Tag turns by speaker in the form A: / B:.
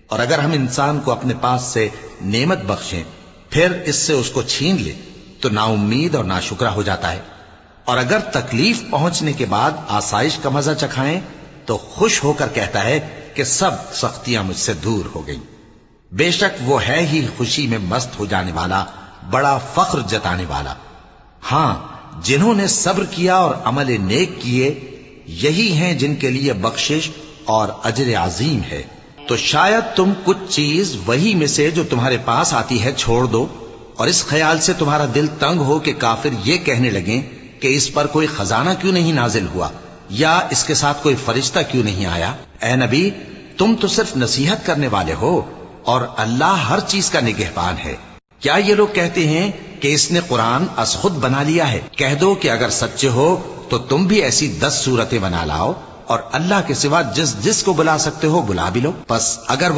A: اور اگر ہم انسان کو اپنے پاس سے نعمت بخشیں پھر اس سے اس کو چھین لے تو نا امید اور ناشکرا ہو جاتا ہے، اور اگر تکلیف پہنچنے کے بعد آسائش کا مزہ چکھائیں تو خوش ہو کر کہتا ہے کہ سب سختیاں مجھ سے دور ہو گئیں۔ بے شک وہ ہے ہی خوشی میں مست ہو جانے والا، بڑا فخر جتانے والا۔ ہاں، جنہوں نے صبر کیا اور عمل نیک کیے یہی ہیں جن کے لیے بخشش اور اجر عظیم ہے۔ تو شاید تم کچھ چیز وہی میں سے جو تمہارے پاس آتی ہے چھوڑ دو، اور اس خیال سے تمہارا دل تنگ ہو کہ کافر یہ کہنے لگیں کہ اس پر کوئی خزانہ کیوں نہیں نازل ہوا، یا اس کے ساتھ کوئی فرشتہ کیوں نہیں آیا۔ اے نبی، تم تو صرف نصیحت کرنے والے ہو، اور اللہ ہر چیز کا نگہبان ہے۔ کیا یہ لوگ کہتے ہیں کہ اس نے قرآن از خود بنا لیا ہے؟ کہہ دو کہ اگر سچے ہو تو تم بھی ایسی 10 صورتیں بنا لاؤ، اور اللہ کے سوا جس جس کو بلا سکتے ہو بلا بھی لو۔ پس اگر